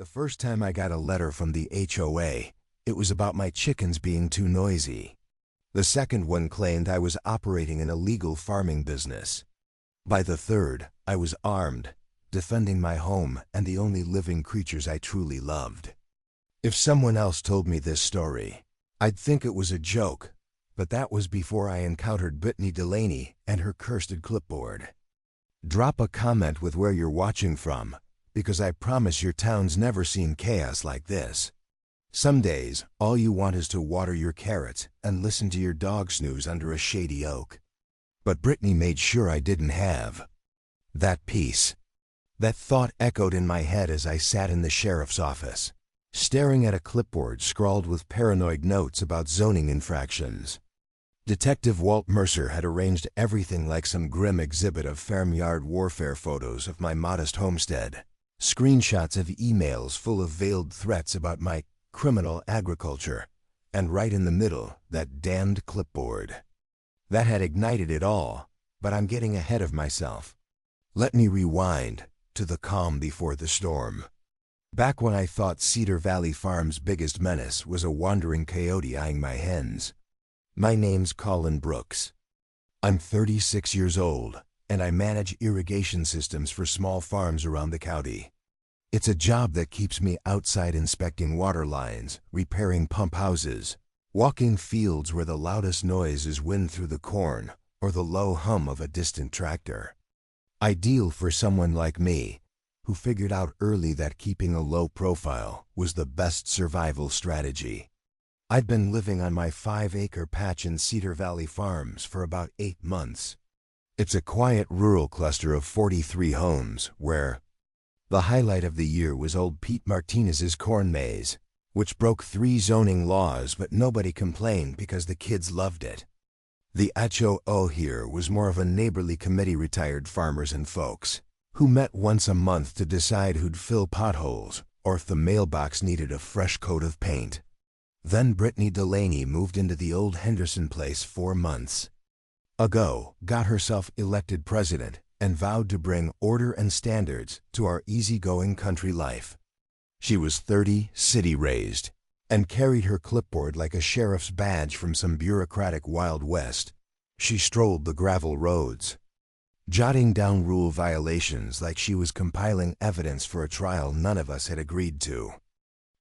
The first time I got a letter from the HOA, it was about my chickens being too noisy. The second one claimed I was operating an illegal farming business. By the third, I was armed, defending my home and the only living creatures I truly loved. If someone else told me this story, I'd think it was a joke, but that was before I encountered Britney Delaney and her cursed clipboard. Drop a comment with where you're watching from, because I promise your town's never seen chaos like this. Some days, all you want is to water your carrots and listen to your dog snooze under a shady oak. But Britney made sure I didn't have that peace. That thought echoed in my head as I sat in the sheriff's office, staring at a clipboard scrawled with paranoid notes about zoning infractions. Detective Walt Mercer had arranged everything like some grim exhibit of farmyard warfare photos of my modest homestead, screenshots of emails full of veiled threats about my criminal agriculture, and right in the middle, that damned clipboard. That had ignited it all, but I'm getting ahead of myself. Let me rewind to the calm before the storm. Back when I thought Cedar Valley Farm's biggest menace was a wandering coyote eyeing my hens. My name's Colin Brooks. I'm 36 years old, and I manage irrigation systems for small farms around the county. It's a job that keeps me outside inspecting water lines, repairing pump houses, walking fields where the loudest noise is wind through the corn or the low hum of a distant tractor. Ideal for someone like me, who figured out early that keeping a low profile was the best survival strategy. I'd been living on my 5-acre patch in Cedar Valley Farms for about 8 months. It's a quiet rural cluster of 43 homes where the highlight of the year was old Pete Martinez's corn maze, which broke 3 zoning laws, but nobody complained because the kids loved it. The HOA here was more of a neighborly committee, retired farmers and folks, who met once a month to decide who'd fill potholes or if the mailbox needed a fresh coat of paint. Then Britney Delaney moved into the old Henderson place 4 months ago, got herself elected president, and vowed to bring order and standards to our easygoing country life. She was 30, city-raised, and carried her clipboard like a sheriff's badge from some bureaucratic Wild West. She strolled the gravel roads, jotting down rule violations like she was compiling evidence for a trial none of us had agreed to.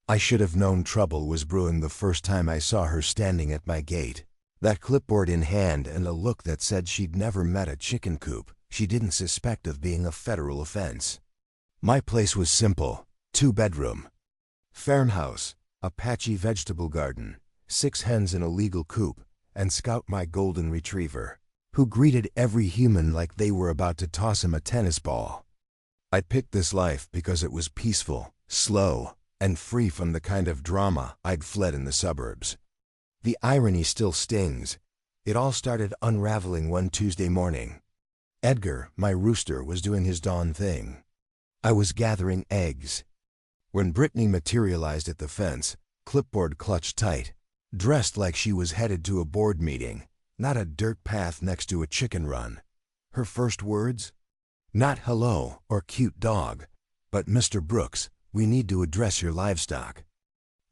I should have known trouble was brewing the first time I saw her standing at my gate, that clipboard in hand and a look that said she'd never met a chicken coop she didn't suspect of being a federal offense. My place was simple: 2-bedroom, farmhouse, a patchy vegetable garden, 6 hens in a legal coop, and Scout, my golden retriever, who greeted every human like they were about to toss him a tennis ball. I picked this life because it was peaceful, slow, and free from the kind of drama I'd fled in the suburbs. The irony still stings. It all started unraveling one Tuesday morning. Edgar, my rooster, was doing his dawn thing. I was gathering eggs. When Britney materialized at the fence, clipboard clutched tight, dressed like she was headed to a board meeting, not a dirt path next to a chicken run. Her first words? Not hello or cute dog, but Mr. Brooks, we need to address your livestock.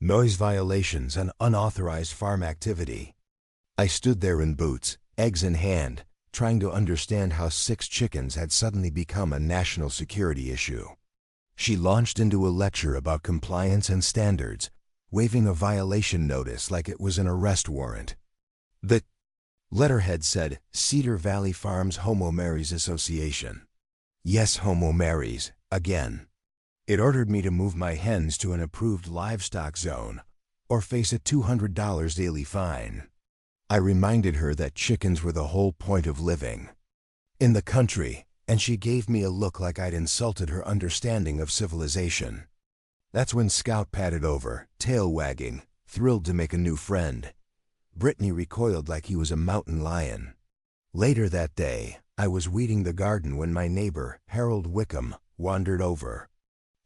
Noise violations and unauthorized farm activity. I stood there in boots, eggs in hand, trying to understand how 6 chickens had suddenly become a national security issue. She launched into a lecture about compliance and standards, waving a violation notice like it was an arrest warrant. The letterhead said, Cedar Valley Farms Homo Marys Association. Yes, Homo Marys, again. It ordered me to move my hens to an approved livestock zone or face a $200 daily fine. I reminded her that chickens were the whole point of living in the country, and she gave me a look like I'd insulted her understanding of civilization. That's when Scout padded over, tail wagging, thrilled to make a new friend. Britney recoiled like he was a mountain lion. Later that day, I was weeding the garden when my neighbor, Harold Wickham, wandered over.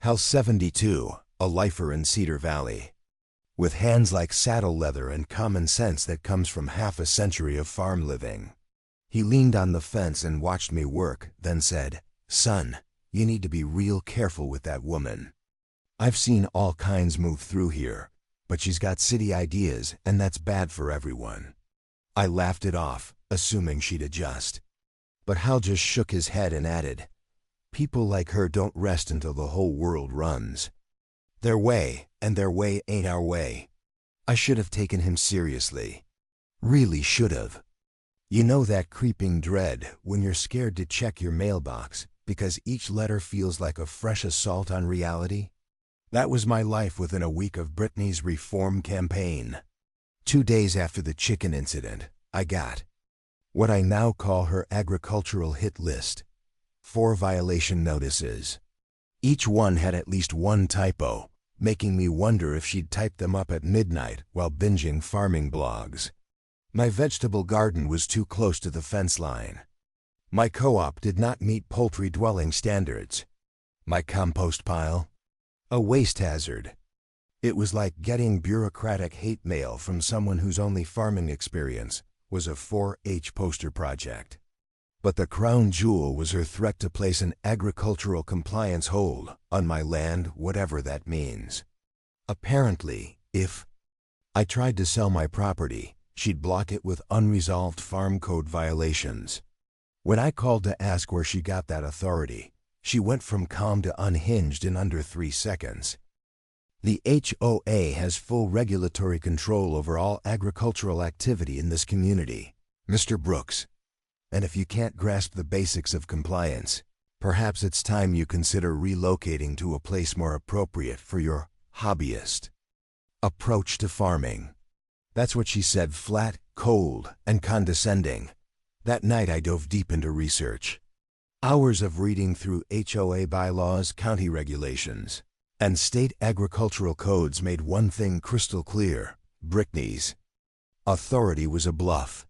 Hal 72, a lifer in Cedar Valley, with hands like saddle leather and common sense that comes from half a century of farm living. He leaned on the fence and watched me work, then said, Son, you need to be real careful with that woman. I've seen all kinds move through here, but she's got city ideas, and that's bad for everyone." I laughed it off, assuming she'd adjust. But Hal just shook his head and added, "People like her don't rest until the whole world runs. Their way, and their way ain't our way." I should have taken him seriously. Really should have. You know that creeping dread when you're scared to check your mailbox because each letter feels like a fresh assault on reality? That was my life within a week of Britney's reform campaign. 2 days after the chicken incident, I got what I now call her agricultural hit list. 4 violation notices. Each one had at least one typo, making me wonder if she'd typed them up at midnight while binging farming blogs. My vegetable garden was too close to the fence line. My co-op did not meet poultry dwelling standards. My compost pile? A waste hazard. It was like getting bureaucratic hate mail from someone whose only farming experience was a 4-H poster project. But the crown jewel was her threat to place an agricultural compliance hold on my land, whatever that means. Apparently, if I tried to sell my property, she'd block it with unresolved farm code violations. When I called to ask where she got that authority, she went from calm to unhinged in under 3 seconds. The HOA has full regulatory control over all agricultural activity in this community, Mr. Brooks. And if you can't grasp the basics of compliance, perhaps it's time you consider relocating to a place more appropriate for your hobbyist approach to farming. That's what she said, flat, cold, and condescending. That night I dove deep into research. Hours of reading through HOA bylaws, county regulations, and state agricultural codes made one thing crystal clear: Britney's authority was a bluff.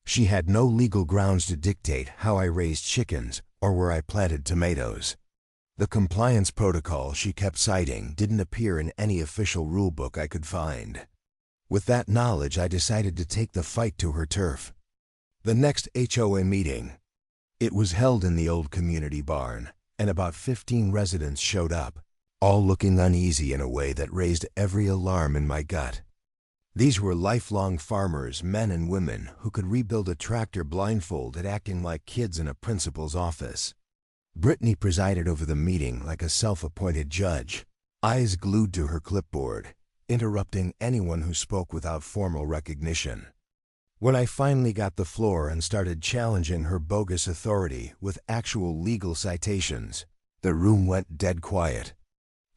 She had no legal grounds to dictate how I raised chickens or where I planted tomatoes. The compliance protocol she kept citing didn't appear in any official rulebook I could find. With that knowledge, I decided to take the fight to her turf. The next HOA meeting. It was held in the old community barn, and about 15 residents showed up, all looking uneasy in a way that raised every alarm in my gut. These were lifelong farmers, men and women, who could rebuild a tractor blindfolded, acting like kids in a principal's office. Britney presided over the meeting like a self-appointed judge, eyes glued to her clipboard, interrupting anyone who spoke without formal recognition. When I finally got the floor and started challenging her bogus authority with actual legal citations, the room went dead quiet.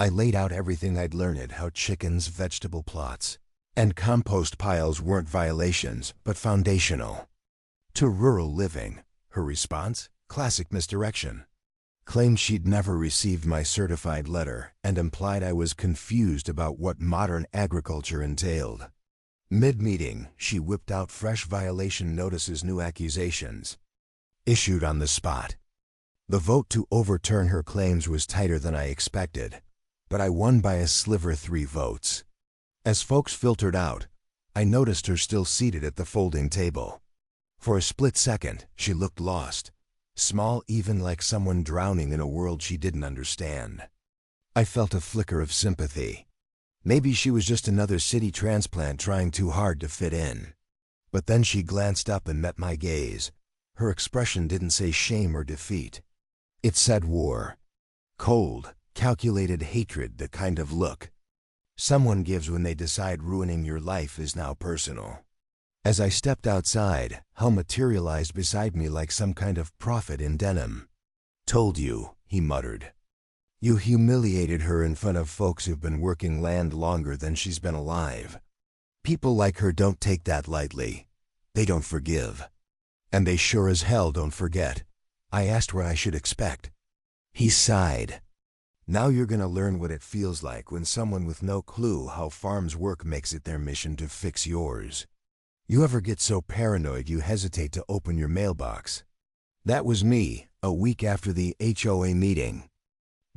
I laid out everything I'd learned: how chickens, vegetable plots, and compost piles weren't violations, but foundational to rural living. Her response? Classic misdirection. Claimed she'd never received my certified letter and implied I was confused about what modern agriculture entailed. Mid-meeting, she whipped out fresh violation notices, new accusations issued on the spot. The vote to overturn her claims was tighter than I expected, but I won by a sliver, 3 votes. As folks filtered out, I noticed her still seated at the folding table. For a split second, she looked lost, small, even like someone drowning in a world she didn't understand. I felt a flicker of sympathy. Maybe she was just another city transplant trying too hard to fit in. But then she glanced up and met my gaze. Her expression didn't say shame or defeat. It said war. Cold, calculated hatred, the kind of look someone gives when they decide ruining your life is now personal. As I stepped outside, Hal materialized beside me like some kind of prophet in denim. "Told you," he muttered. "You humiliated her in front of folks who've been working land longer than she's been alive. People like her don't take that lightly. They don't forgive. And they sure as hell don't forget." I asked what I should expect. He sighed. "Now you're gonna learn what it feels like when someone with no clue how farms work makes it their mission to fix yours. You ever get so paranoid you hesitate to open your mailbox?" That was me, a week after the HOA meeting.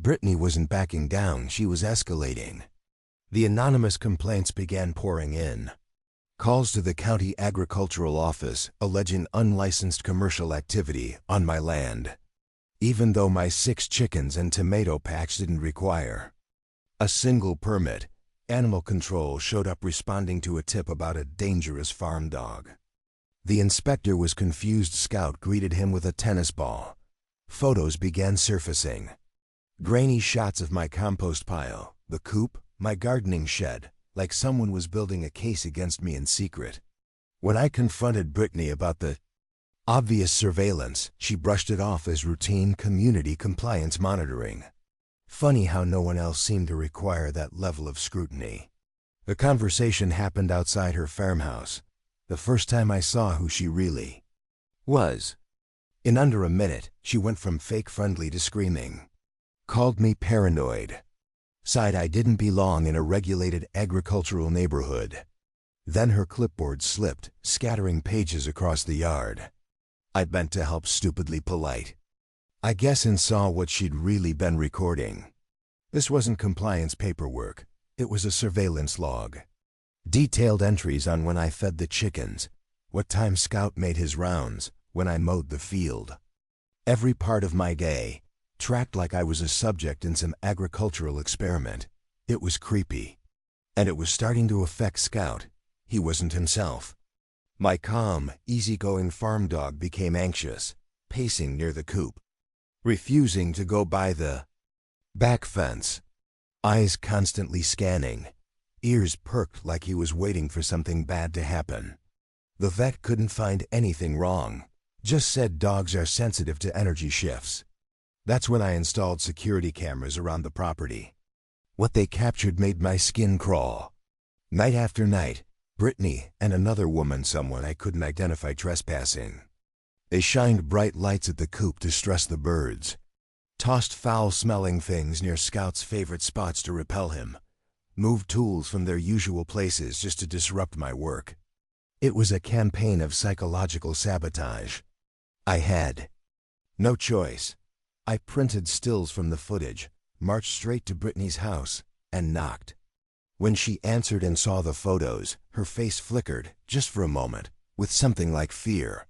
Britney wasn't backing down, she was escalating. The anonymous complaints began pouring in. Calls to the county agricultural office alleging unlicensed commercial activity on my land, even though my 6 chickens and tomato patch didn't require A single permit. Animal control showed up responding to a tip about a dangerous farm dog. The inspector was confused. Scout greeted him with a tennis ball. Photos began surfacing. Grainy shots of my compost pile, the coop, my gardening shed, like someone was building a case against me in secret. When I confronted Britney about the obvious surveillance, she brushed it off as routine community compliance monitoring. Funny how no one else seemed to require that level of scrutiny. The conversation happened outside her farmhouse, the first time I saw who she really was. In under a minute, she went from fake friendly to screaming. Called me paranoid. Sighed I didn't belong in a regulated agricultural neighborhood. Then her clipboard slipped, scattering pages across the yard. I'd meant to help, stupidly polite. I guess, and saw what she'd really been recording. This wasn't compliance paperwork. It was a surveillance log. Detailed entries on when I fed the chickens, what time Scout made his rounds, when I mowed the field. Every part of my day, tracked like I was a subject in some agricultural experiment. It was creepy. And it was starting to affect Scout. He wasn't himself. My calm, easygoing farm dog became anxious, pacing near the coop, refusing to go by the back fence, eyes constantly scanning, ears perked like he was waiting for something bad to happen. The vet couldn't find anything wrong, just said dogs are sensitive to energy shifts. That's when I installed security cameras around the property. What they captured made my skin crawl. Night after night, Britney and another woman, someone I couldn't identify, trespassing. They shined bright lights at the coop to stress the birds, tossed foul-smelling things near Scout's favorite spots to repel him, moved tools from their usual places just to disrupt my work. It was a campaign of psychological sabotage. I had no choice. I printed stills from the footage, marched straight to Britney's house, and knocked. When she answered and saw the photos, her face flickered, just for a moment, with something like fear.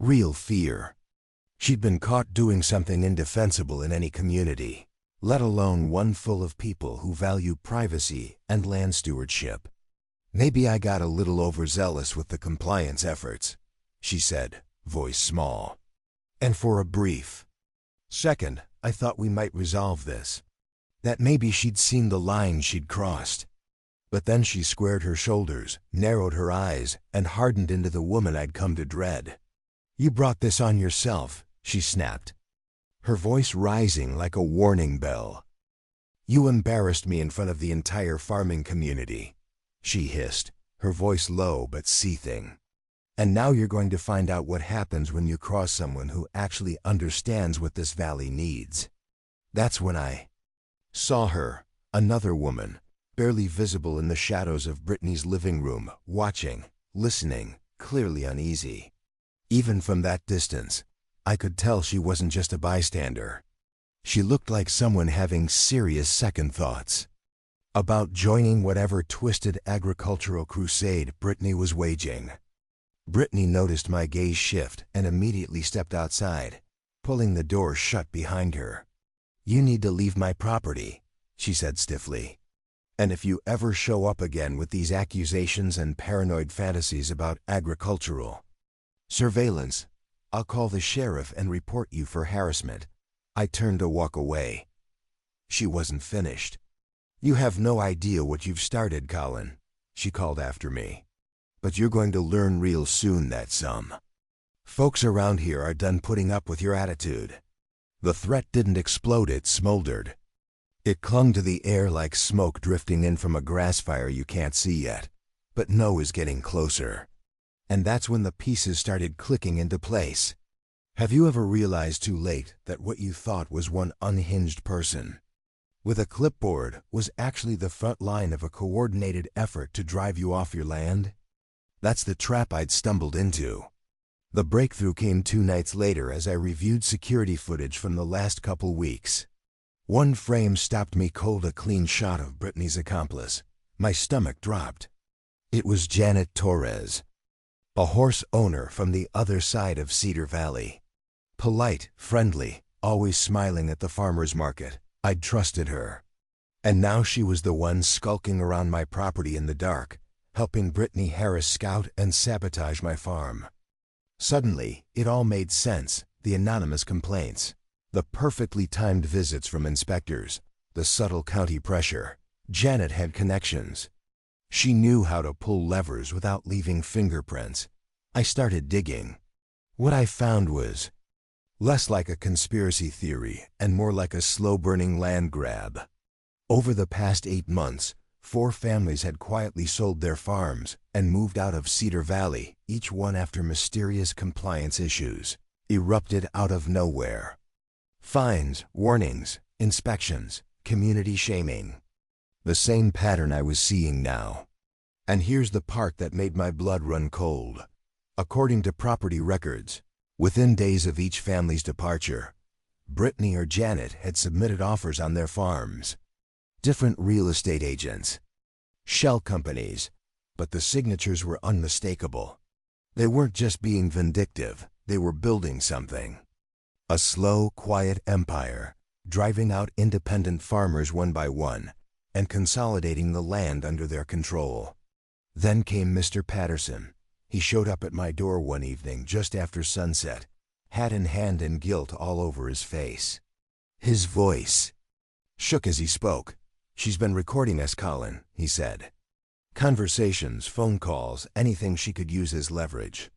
Real fear. She'd been caught doing something indefensible in any community, let alone one full of people who value privacy and land stewardship. Maybe I got a little overzealous with the compliance efforts, she said, voice small. And for a brief second, I thought we might resolve this. That maybe she'd seen the line she'd crossed. But then she squared her shoulders, narrowed her eyes, and hardened into the woman I'd come to dread. You brought this on yourself, she snapped, her voice rising like a warning bell. You embarrassed me in front of the entire farming community, she hissed, her voice low but seething. And now you're going to find out what happens when you cross someone who actually understands what this valley needs. That's when I saw her, another woman, barely visible in the shadows of Britney's living room, watching, listening, clearly uneasy. Even from that distance, I could tell she wasn't just a bystander. She looked like someone having serious second thoughts about joining whatever twisted agricultural crusade Britney was waging. Britney noticed my gaze shift and immediately stepped outside, pulling the door shut behind her. You need to leave my property, she said stiffly. And if you ever show up again with these accusations and paranoid fantasies about agricultural surveillance, I'll call the sheriff and report you for harassment. I turned to walk away. She wasn't finished. You have no idea what you've started, Colin, she called after me. But you're going to learn real soon that some folks around here are done putting up with your attitude. The threat didn't explode, it smoldered. It clung to the air like smoke drifting in from a grass fire you can't see yet, but know is getting closer. And that's when the pieces started clicking into place. Have you ever realized too late that what you thought was one unhinged person with a clipboard was actually the front line of a coordinated effort to drive you off your land? That's the trap I'd stumbled into. The breakthrough came 2 nights later as I reviewed security footage from the last couple weeks. One frame stopped me cold, a clean shot of Britney's accomplice. My stomach dropped. It was Janet Torres, a horse owner from the other side of Cedar Valley. Polite, friendly, always smiling at the farmer's market. I'd trusted her. And now she was the one skulking around my property in the dark, helping Britney harass Scout and sabotage my farm. Suddenly, it all made sense. The anonymous complaints, the perfectly timed visits from inspectors, the subtle county pressure. Janet had connections. She knew how to pull levers without leaving fingerprints. I started digging. What I found was less like a conspiracy theory and more like a slow-burning land grab. Over the past 8 months, 4 families had quietly sold their farms and moved out of Cedar Valley, each one after mysterious compliance issues erupted out of nowhere. Fines, warnings, inspections, community shaming. The same pattern I was seeing now. And here's the part that made my blood run cold. According to property records, within days of each family's departure, Britney or Janet had submitted offers on their farms. Different real estate agents, shell companies, but the signatures were unmistakable. They weren't just being vindictive, they were building something. A slow, quiet empire, driving out independent farmers one by one and consolidating the land under their control. Then came Mr. Patterson. He showed up at my door one evening just after sunset, hat in hand and guilt all over his face. His voice shook as he spoke. "She's been recording us, Colin," he said. "Conversations, phone calls, anything she could use as leverage.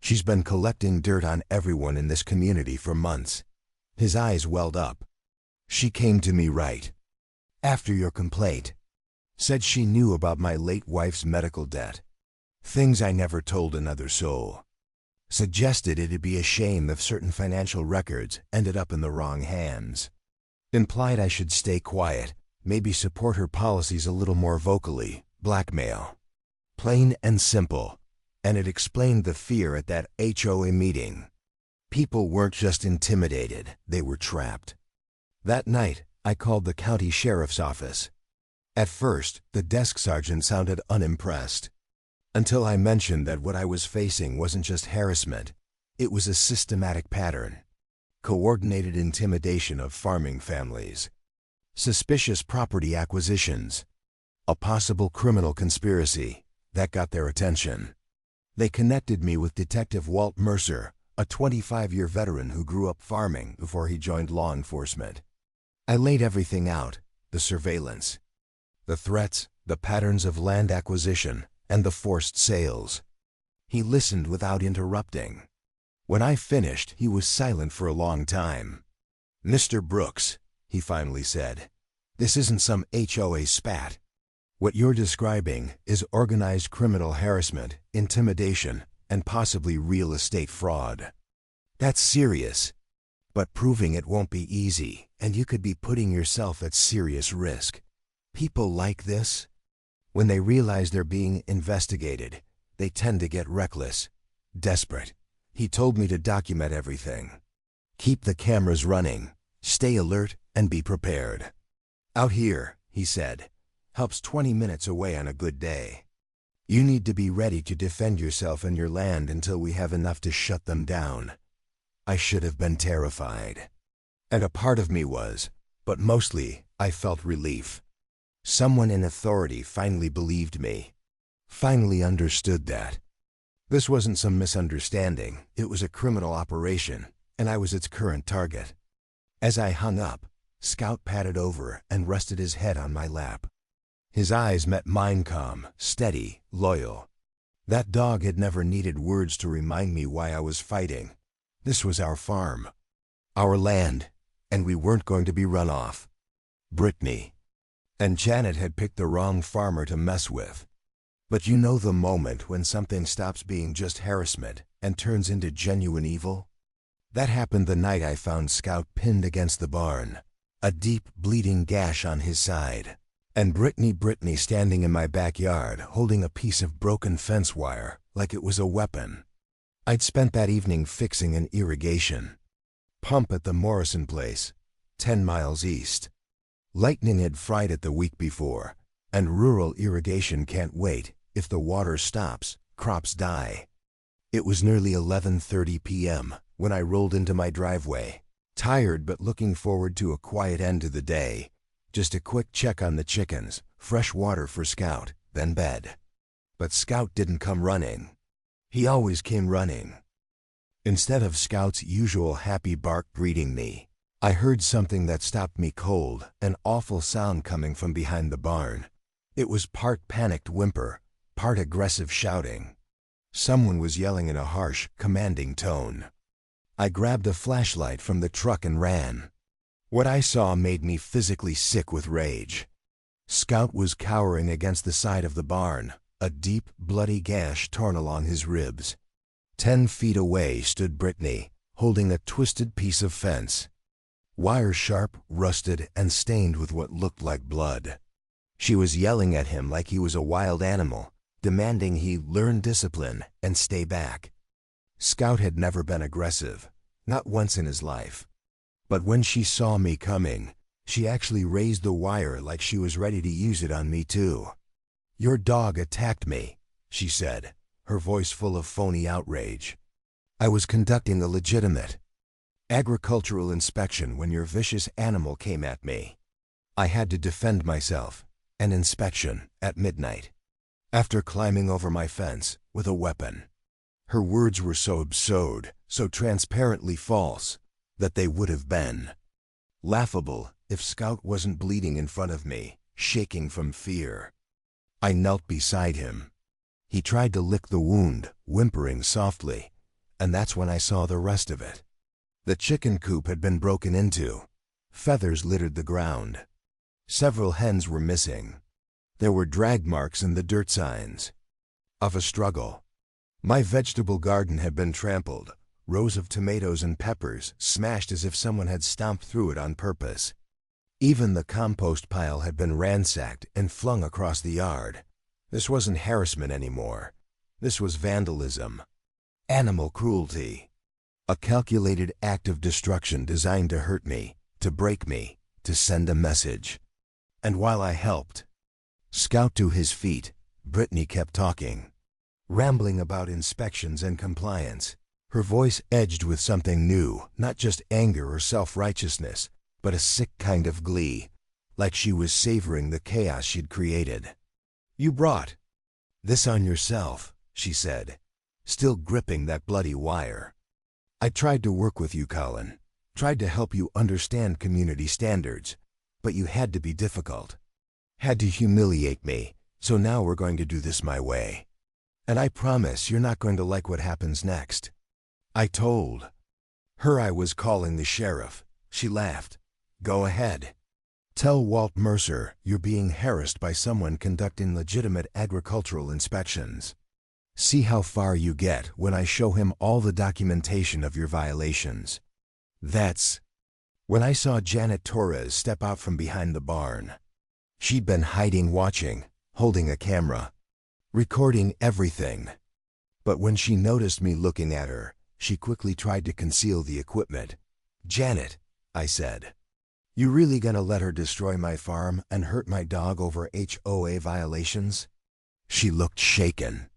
She's been collecting dirt on everyone in this community for months." His eyes welled up. "She came to me right after your complaint. Said she knew about my late wife's medical debt. Things I never told another soul. Suggested it'd be a shame if certain financial records ended up in the wrong hands. Implied I should stay quiet, maybe support her policies a little more vocally. Blackmail. Plain and simple. And it explained the fear at that HOA meeting. People weren't just intimidated, they were trapped." That night, I called the county sheriff's office. At first, the desk sergeant sounded unimpressed. Until I mentioned that what I was facing wasn't just harassment, it was a systematic pattern. Coordinated intimidation of farming families. Suspicious property acquisitions. A possible criminal conspiracy. That got their attention. They connected me with Detective Walt Mercer, a 25-year veteran who grew up farming before he joined law enforcement. I laid everything out, the surveillance, the threats, the patterns of land acquisition, and the forced sales. He listened without interrupting. When I finished, he was silent for a long time. "Mr. Brooks," he finally said, "this isn't some HOA spat. What you're describing is organized criminal harassment, intimidation, and possibly real estate fraud. That's serious, but proving it won't be easy, and you could be putting yourself at serious risk. People like this, when they realize they're being investigated, they tend to get reckless, desperate." He told me to document everything. "Keep the cameras running, stay alert, and be prepared. Out here," he said, "helps 20 minutes away on a good day. You need to be ready to defend yourself and your land until we have enough to shut them down." I should have been terrified. And a part of me was, but mostly, I felt relief. Someone in authority finally believed me. Finally understood that this wasn't some misunderstanding, it was a criminal operation, and I was its current target. As I hung up, Scout padded over and rested his head on my lap. His eyes met mine, calm, steady, loyal. That dog had never needed words to remind me why I was fighting. This was our farm, our land, and we weren't going to be run off. Britney and Janet had picked the wrong farmer to mess with. But you know the moment when something stops being just harassment and turns into genuine evil? That happened the night I found Scout pinned against the barn, a deep, bleeding gash on his side, and Britney standing in my backyard holding a piece of broken fence wire like it was a weapon. I'd spent that evening fixing an irrigation pump at the Morrison place, 10 miles east. Lightning had fried it the week before, and rural irrigation can't wait. If the water stops, crops die. It was nearly 11:30 p.m. when I rolled into my driveway, tired but looking forward to a quiet end to the day. Just a quick check on the chickens, fresh water for Scout, then bed. But Scout didn't come running. He always came running. Instead of Scout's usual happy bark greeting me, I heard something that stopped me cold, an awful sound coming from behind the barn. It was part panicked whimper, part aggressive shouting. Someone was yelling in a harsh, commanding tone. I grabbed a flashlight from the truck and ran. What I saw made me physically sick with rage. Scout was cowering against the side of the barn, a deep, bloody gash torn along his ribs. 10 feet away stood Britney, holding a twisted piece of fence. Wire sharp, rusted, and stained with what looked like blood. She was yelling at him like he was a wild animal, demanding he learn discipline and stay back. Scout had never been aggressive, not once in his life. But when she saw me coming, she actually raised the wire like she was ready to use it on me too. "Your dog attacked me," she said, her voice full of phony outrage. "I was conducting a legitimate agricultural inspection when your vicious animal came at me. I had to defend myself. An inspection at midnight. After climbing over my fence with a weapon." Her words were so absurd, so transparently false, that they would have been laughable if Scout wasn't bleeding in front of me, shaking from fear. I knelt beside him. He tried to lick the wound, whimpering softly, and that's when I saw the rest of it. The chicken coop had been broken into. Feathers littered the ground. Several hens were missing. There were drag marks in the dirt signs of a struggle. My vegetable garden had been trampled, rows of tomatoes and peppers smashed as if someone had stomped through it on purpose. Even the compost pile had been ransacked and flung across the yard. This wasn't harassment anymore. This was vandalism. Animal cruelty. A calculated act of destruction designed to hurt me, to break me, to send a message. And while I helped Scout to his feet, Britney kept talking, rambling about inspections and compliance. Her voice edged with something new, not just anger or self-righteousness, but a sick kind of glee, like she was savoring the chaos she'd created. "You brought this on yourself," she said, still gripping that bloody wire. "I tried to work with you, Colin, tried to help you understand community standards, but you had to be difficult. Had to humiliate me, so now we're going to do this my way. And I promise you're not going to like what happens next." I told her I was calling the sheriff. She laughed. "Go ahead. Tell Walt Mercer you're being harassed by someone conducting legitimate agricultural inspections. See how far you get when I show him all the documentation of your violations." That's when I saw Janet Torres step out from behind the barn. She'd been hiding, watching, holding a camera, recording everything. But when she noticed me looking at her, she quickly tried to conceal the equipment. "Janet," I said, "you really gonna let her destroy my farm and hurt my dog over HOA violations?" She looked shaken,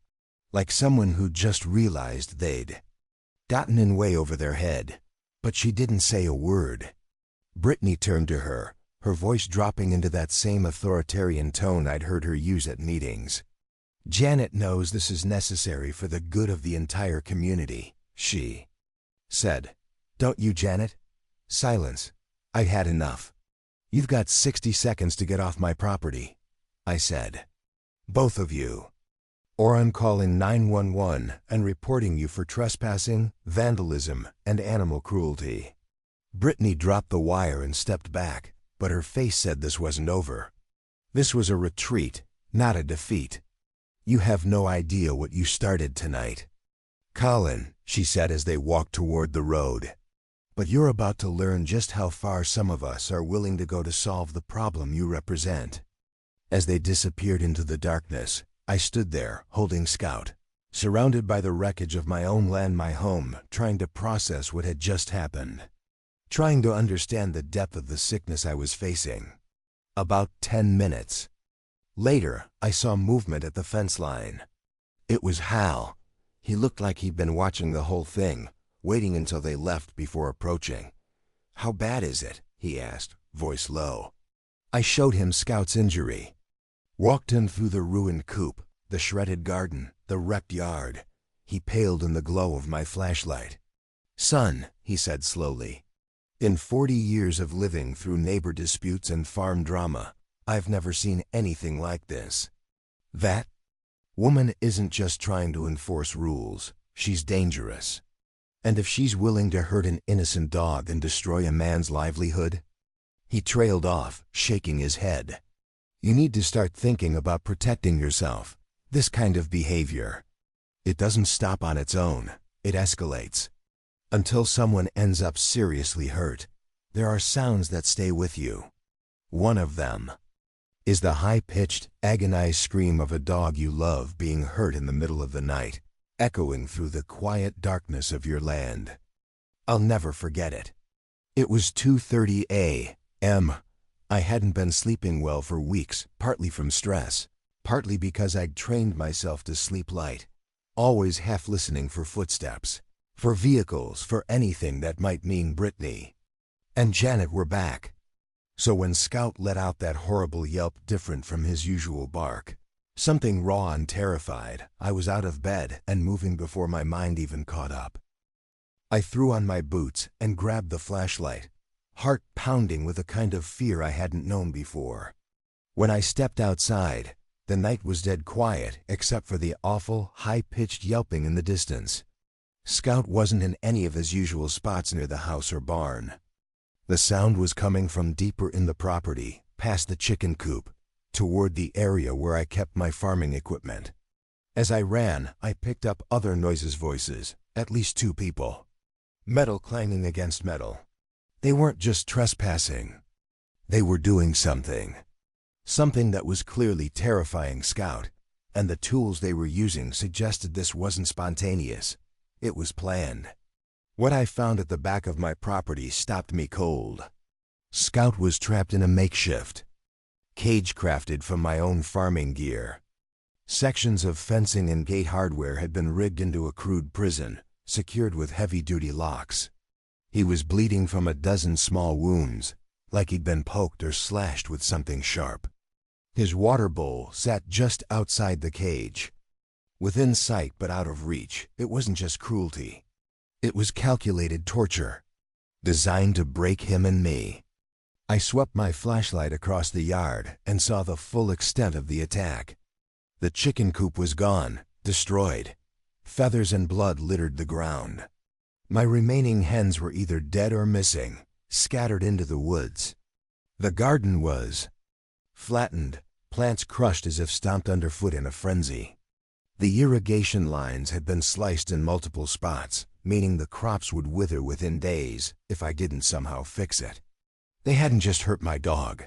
like someone who'd just realized they'd gotten in way over their head. But she didn't say a word. Britney turned to her, her voice dropping into that same authoritarian tone I'd heard her use at meetings. "Janet knows this is necessary for the good of the entire community," she said. "Don't you, Janet?" Silence. I'd had enough. "You've got 60 seconds to get off my property," I said. "Both of you. Or I'm calling 911 and reporting you for trespassing, vandalism, and animal cruelty." Britney dropped the wire and stepped back, but her face said this wasn't over. This was a retreat, not a defeat. "You have no idea what you started tonight, Colin," she said as they walked toward the road. "But you're about to learn just how far some of us are willing to go to solve the problem you represent." As they disappeared into the darkness, I stood there, holding Scout, surrounded by the wreckage of my own land, my home, trying to process what had just happened, trying to understand the depth of the sickness I was facing. About 10 minutes later, I saw movement at the fence line. It was Hal. He looked like he'd been watching the whole thing, waiting until they left before approaching. "How bad is it?" he asked, voice low. I showed him Scout's injury. Walked him through the ruined coop, the shredded garden, the wrecked yard. He paled in the glow of my flashlight. "Son," he said slowly, "in 40 years of living through neighbor disputes and farm drama, I've never seen anything like this. That woman isn't just trying to enforce rules, she's dangerous. And if she's willing to hurt an innocent dog and destroy a man's livelihood..." He trailed off, shaking his head. "You need to start thinking about protecting yourself. This kind of behavior, it doesn't stop on its own, it escalates. Until someone ends up seriously hurt, there are sounds that stay with you. One of them is the high-pitched, agonized scream of a dog you love being hurt in the middle of the night, echoing through the quiet darkness of your land." I'll never forget it. It was 2:30 a.m. I hadn't been sleeping well for weeks, partly from stress, partly because I'd trained myself to sleep light, always half listening for footsteps, for vehicles, for anything that might mean Britney and Janet were back. So when Scout let out that horrible yelp different from his usual bark, something raw and terrified, I was out of bed and moving before my mind even caught up. I threw on my boots and grabbed the flashlight, heart pounding with a kind of fear I hadn't known before. When I stepped outside, the night was dead quiet except for the awful, high-pitched yelping in the distance. Scout wasn't in any of his usual spots near the house or barn. The sound was coming from deeper in the property, past the chicken coop, toward the area where I kept my farming equipment. As I ran, I picked up other noises, voices, at least 2 people. Metal clanging against metal. They weren't just trespassing. They were doing something. Something that was clearly terrifying Scout, and the tools they were using suggested this wasn't spontaneous. It was planned. What I found at the back of my property stopped me cold. Scout was trapped in a makeshift cage crafted from my own farming gear. Sections of fencing and gate hardware had been rigged into a crude prison, secured with heavy-duty locks. He was bleeding from a dozen small wounds, like he'd been poked or slashed with something sharp. His water bowl sat just outside the cage. Within sight but out of reach, it wasn't just cruelty. It was calculated torture, designed to break him and me. I swept my flashlight across the yard and saw the full extent of the attack. The chicken coop was gone, destroyed. Feathers and blood littered the ground. My remaining hens were either dead or missing, scattered into the woods. The garden was flattened, plants crushed as if stomped underfoot in a frenzy. The irrigation lines had been sliced in multiple spots, meaning the crops would wither within days if I didn't somehow fix it. They hadn't just hurt my dog.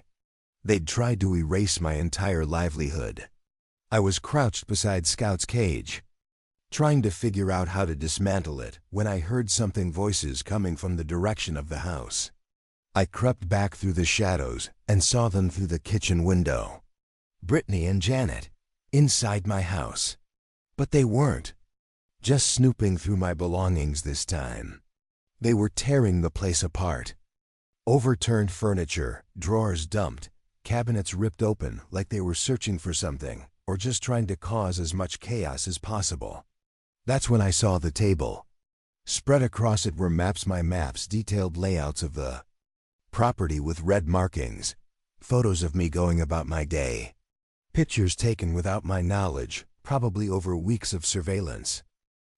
They'd tried to erase my entire livelihood. I was crouched beside Scout's cage, trying to figure out how to dismantle it when I heard something, voices coming from the direction of the house. I crept back through the shadows and saw them through the kitchen window. Britney and Janet, inside my house. But they weren't just snooping through my belongings this time. They were tearing the place apart. Overturned furniture, drawers dumped, cabinets ripped open like they were searching for something or just trying to cause as much chaos as possible. That's when I saw the table. Spread across it were maps, my maps, detailed layouts of the property with red markings, photos of me going about my day, pictures taken without my knowledge, probably over weeks of surveillance.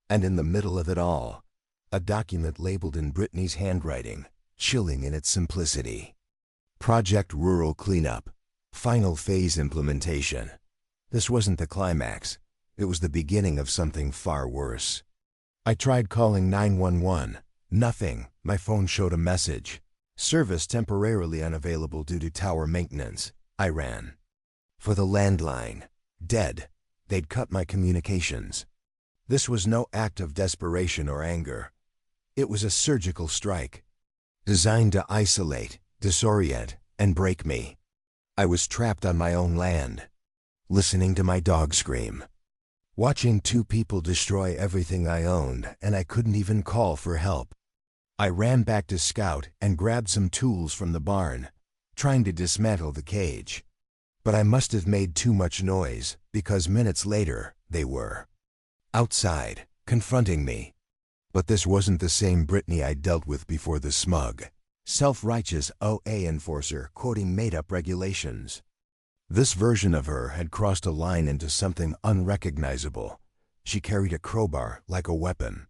And in the middle of it all, a document labeled in Britney's handwriting, chilling in its simplicity. Project Rural Cleanup. Final phase implementation. This wasn't the climax. It was the beginning of something far worse. I tried calling 911. Nothing. My phone showed a message. Service temporarily unavailable due to tower maintenance. I ran for the landline. Dead. They'd cut my communications. This was no act of desperation or anger. It was a surgical strike, designed to isolate, disorient, and break me. I was trapped on my own land, listening to my dog scream, watching 2 people destroy everything I owned, and I couldn't even call for help. I ran back to Scout and grabbed some tools from the barn, trying to dismantle the cage. But I must have made too much noise, because minutes later, they were outside, confronting me. But this wasn't the same Britney I'd dealt with before, the smug, self-righteous HOA enforcer quoting made-up regulations. This version of her had crossed a line into something unrecognizable. She carried a crowbar like a weapon.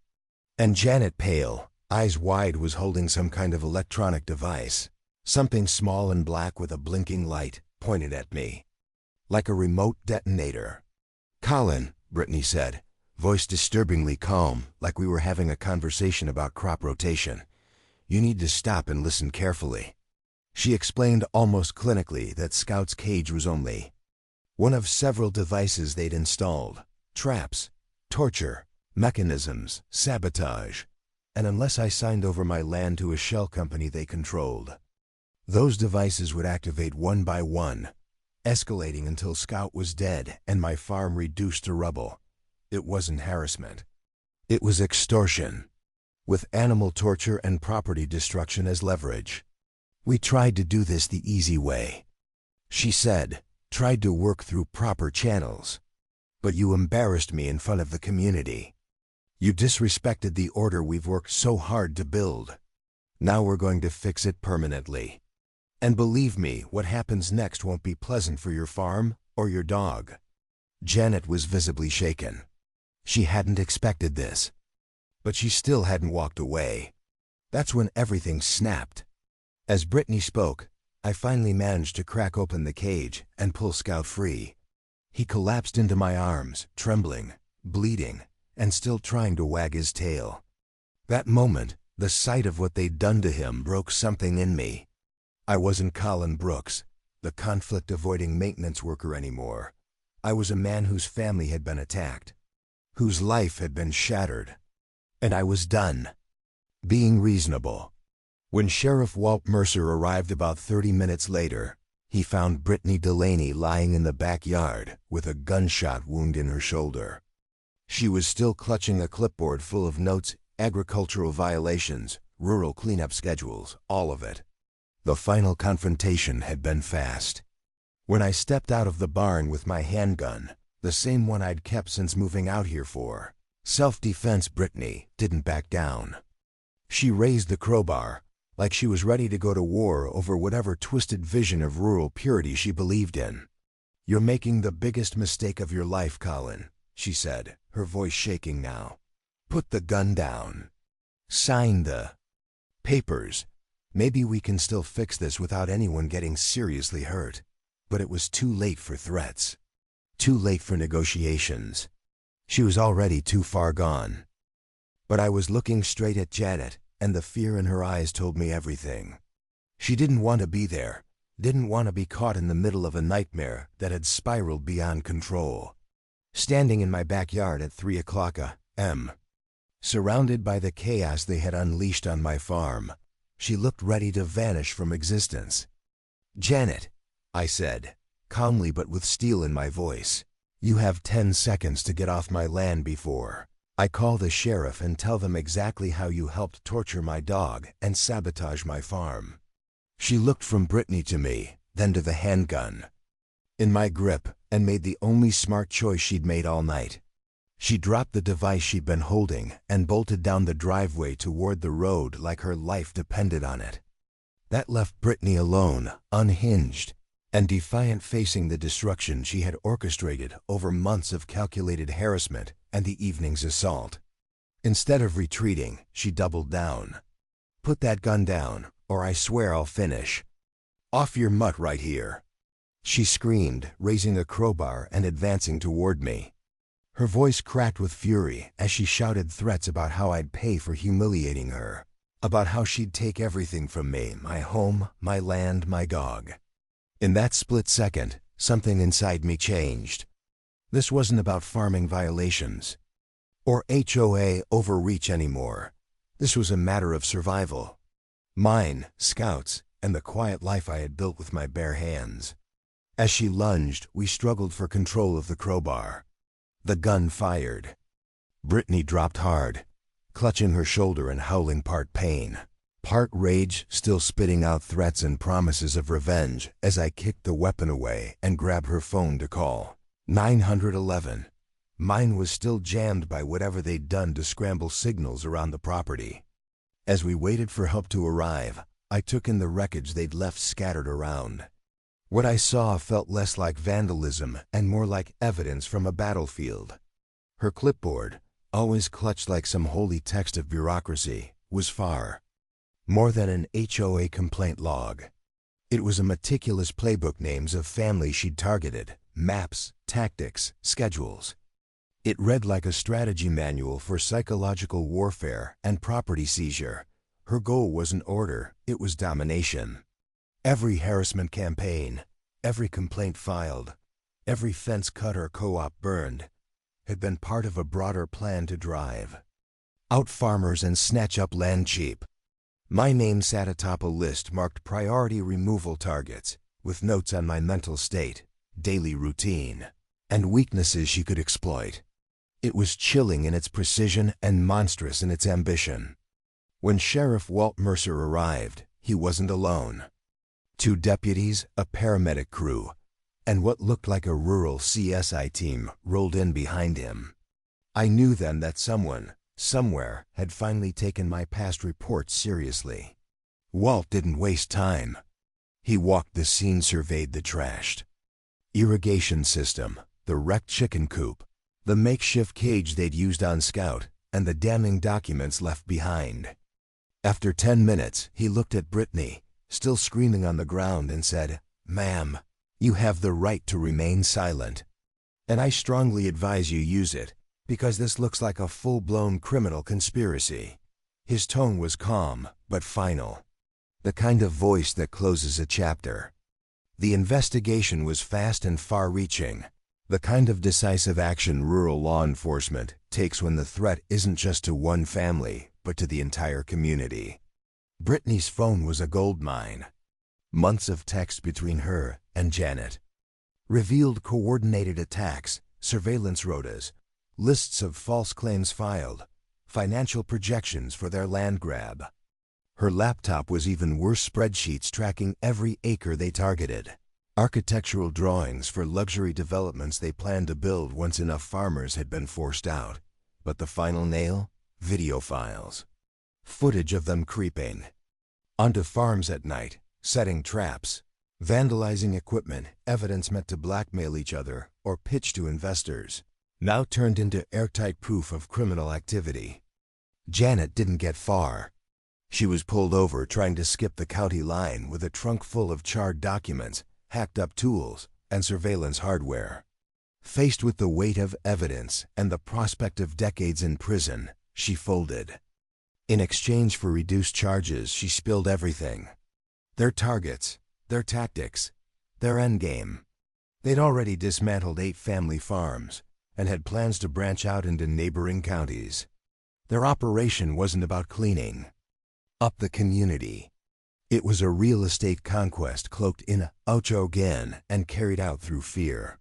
And Janet, pale, eyes wide, was holding some kind of electronic device, something small and black with a blinking light, pointed at me. Like a remote detonator. "Colin," Britney said, voice disturbingly calm, like we were having a conversation about crop rotation. "You need to stop and listen carefully." She explained almost clinically that Scout's cage was only one of several devices they'd installed. Traps, torture, mechanisms, sabotage. And unless I signed over my land to a shell company they controlled, those devices would activate one by one, escalating until Scout was dead and my farm reduced to rubble. It wasn't harassment. It was extortion, with animal torture and property destruction as leverage. "We tried to do this the easy way," she said, "tried to work through proper channels. But you embarrassed me in front of the community. You disrespected the order we've worked so hard to build. Now we're going to fix it permanently. And believe me, what happens next won't be pleasant for your farm or your dog." Janet was visibly shaken. She hadn't expected this. But she still hadn't walked away. That's when everything snapped. As Britney spoke, I finally managed to crack open the cage and pull Scout free. He collapsed into my arms, trembling, bleeding, and still trying to wag his tail. That moment, the sight of what they'd done to him broke something in me. I wasn't Colin Brooks, the conflict-avoiding maintenance worker anymore. I was a man whose family had been attacked, whose life had been shattered. And I was done being reasonable. When Sheriff Walt Mercer arrived about 30 minutes later, he found Britney Delaney lying in the backyard with a gunshot wound in her shoulder. She was still clutching a clipboard full of notes, agricultural violations, rural cleanup schedules, all of it. The final confrontation had been fast. When I stepped out of the barn with my handgun, the same one I'd kept since moving out here for self-defense, Britney didn't back down. She raised the crowbar, like she was ready to go to war over whatever twisted vision of rural purity she believed in. "You're making the biggest mistake of your life, Colin," she said, her voice shaking now. "Put the gun down. Sign the papers. Maybe we can still fix this without anyone getting seriously hurt." But it was too late for threats. Too late for negotiations. She was already too far gone. But I was looking straight at Janet, and the fear in her eyes told me everything. She didn't want to be there, didn't want to be caught in the middle of a nightmare that had spiraled beyond control. Standing in my backyard at 3 o'clock a.m., surrounded by the chaos they had unleashed on my farm, she looked ready to vanish from existence. "Janet," I said, calmly but with steel in my voice, "you have 10 seconds to get off my land before I call the sheriff and tell them exactly how you helped torture my dog and sabotage my farm." She looked from Britney to me, then to the handgun in my grip, and made the only smart choice she'd made all night. She dropped the device she'd been holding and bolted down the driveway toward the road like her life depended on it. That left Britney alone, unhinged, and defiant, facing the destruction she had orchestrated over months of calculated harassment and the evening's assault. Instead of retreating, she doubled down. "Put that gun down, or I swear I'll finish off your mutt right here," she screamed, raising a crowbar and advancing toward me. Her voice cracked with fury as she shouted threats about how I'd pay for humiliating her, about how she'd take everything from me, my home, my land, my dog. In that split second, something inside me changed. This wasn't about farming violations or HOA overreach anymore. This was a matter of survival. Mine, Scout's, and the quiet life I had built with my bare hands. As she lunged, we struggled for control of the crowbar. The gun fired. Britney dropped hard, clutching her shoulder and howling part pain. Part rage, still spitting out threats and promises of revenge as I kicked the weapon away and grabbed her phone to call 911. Mine was still jammed by whatever they'd done to scramble signals around the property. As we waited for help to arrive, I took in the wreckage they'd left scattered around. What I saw felt less like vandalism and more like evidence from a battlefield. Her clipboard, always clutched like some holy text of bureaucracy, was far more than an HOA complaint log. It was a meticulous playbook, names of families she'd targeted, maps, tactics, schedules. It read like a strategy manual for psychological warfare and property seizure. Her goal wasn't order, it was domination. Every harassment campaign, every complaint filed, every fence cut or co-op burned, had been part of a broader plan to drive out farmers and snatch up land cheap. My name sat atop a list marked priority removal targets, with notes on my mental state, daily routine, and weaknesses she could exploit. It was chilling in its precision and monstrous in its ambition. When Sheriff Walt Mercer arrived, he wasn't alone. 2 deputies, a paramedic crew, and what looked like a rural CSI team rolled in behind him. I knew then that someone, somewhere, had finally taken my past reports seriously. Walt didn't waste time. He walked the scene, surveyed the trashed irrigation system, the wrecked chicken coop, the makeshift cage they'd used on scout, and the damning documents left behind. After 10 minutes, he looked at Britney, still screaming on the ground, and said, "Ma'am, you have the right to remain silent. And I strongly advise you use it, because this looks like a full-blown criminal conspiracy." His tone was calm, but final. The kind of voice that closes a chapter. The investigation was fast and far-reaching. The kind of decisive action rural law enforcement takes when the threat isn't just to one family, but to the entire community. Britney's phone was a goldmine. Months of text between her and Janet revealed coordinated attacks, surveillance rotas, lists of false claims filed, financial projections for their land grab. Her laptop was even worse, spreadsheets tracking every acre they targeted, architectural drawings for luxury developments they planned to build once enough farmers had been forced out. But the final nail? Video files. Footage of them creeping onto farms at night, setting traps, vandalizing equipment, evidence meant to blackmail each other or pitch to investors, now turned into airtight proof of criminal activity. Janet didn't get far. She was pulled over trying to skip the county line with a trunk full of charred documents, hacked-up tools, and surveillance hardware. Faced with the weight of evidence and the prospect of decades in prison, she folded. In exchange for reduced charges, she spilled everything. Their targets, their tactics, their endgame. They'd already dismantled 8 family farms and had plans to branch out into neighboring counties. Their operation wasn't about cleaning up the community. It was a real estate conquest cloaked in outrogen and carried out through fear.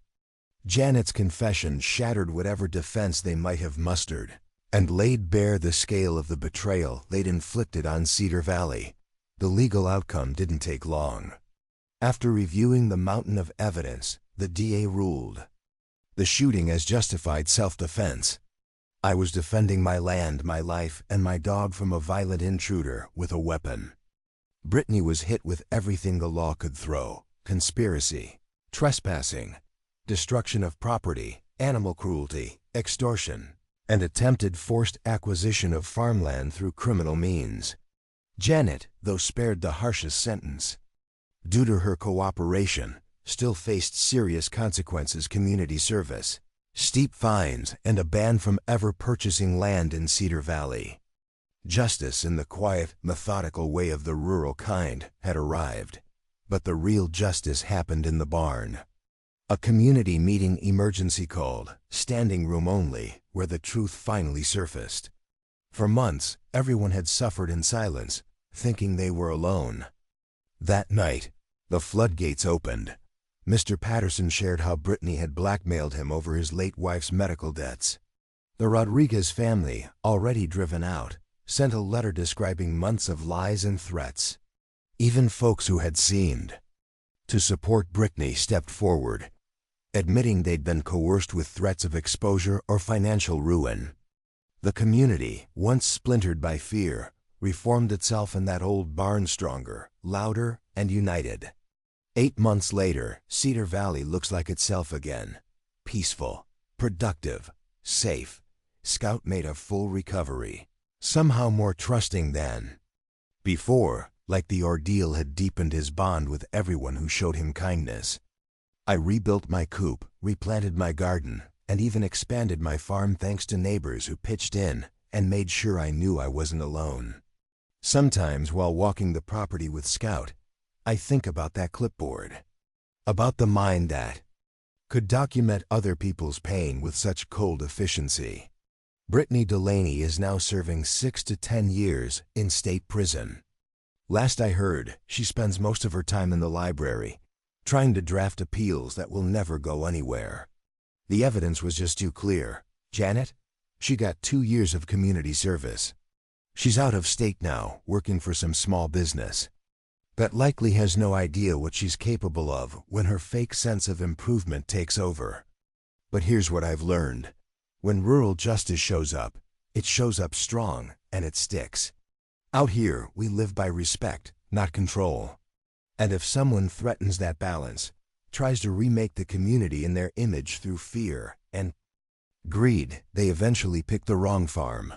Janet's confession shattered whatever defense they might have mustered and laid bare the scale of the betrayal they'd inflicted on Cedar Valley. The legal outcome didn't take long. After reviewing the mountain of evidence, the DA ruled the shooting as justified self-defense. I was defending my land, my life, and my dog from a violent intruder with a weapon. Britney was hit with everything the law could throw: conspiracy, trespassing, destruction of property, animal cruelty, extortion, and attempted forced acquisition of farmland through criminal means. Janet, though spared the harshest sentence due to her cooperation, still faced serious consequences: community service, steep fines, and a ban from ever purchasing land in Cedar Valley. Justice, in the quiet, methodical way of the rural kind, had arrived. But the real justice happened in the barn. A community meeting emergency called, standing room only, where the truth finally surfaced. For months, everyone had suffered in silence, thinking they were alone. That night, the floodgates opened. Mr. Patterson shared how Britney had blackmailed him over his late wife's medical debts. The Rodriguez family, already driven out, sent a letter describing months of lies and threats. Even folks who had seemed to support Britney stepped forward, admitting they'd been coerced with threats of exposure or financial ruin. The community, once splintered by fear, reformed itself in that old barn stronger, louder, and united. 8 months later, Cedar Valley looks like itself again. Peaceful, productive, safe. Scout made a full recovery, somehow more trusting than before, like the ordeal had deepened his bond with everyone who showed him kindness. I rebuilt my coop, replanted my garden, and even expanded my farm thanks to neighbors who pitched in and made sure I knew I wasn't alone. Sometimes while walking the property with Scout, I think about that clipboard. About the mind that could document other people's pain with such cold efficiency. Britney Delaney is now serving 6 to 10 years in state prison. Last I heard, she spends most of her time in the library, trying to draft appeals that will never go anywhere. The evidence was just too clear. Janet? She got 2 years of community service. She's out of state now, working for some small business that likely has no idea what she's capable of when her fake sense of improvement takes over. But here's what I've learned. When rural justice shows up, it shows up strong, and it sticks. Out here, we live by respect, not control. And if someone threatens that balance, tries to remake the community in their image through fear and greed, they eventually pick the wrong farm.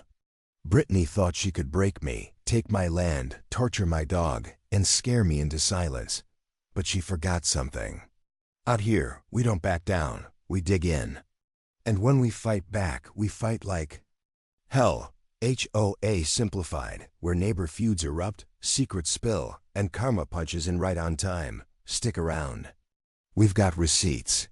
Britney thought she could break me, take my land, torture my dog, and scare me into silence. But she forgot something. Out here, we don't back down, we dig in. And when we fight back, we fight like hell. HOA Simplified, where neighbor feuds erupt, secrets spill, and karma punches in right on time. Stick around. We've got receipts.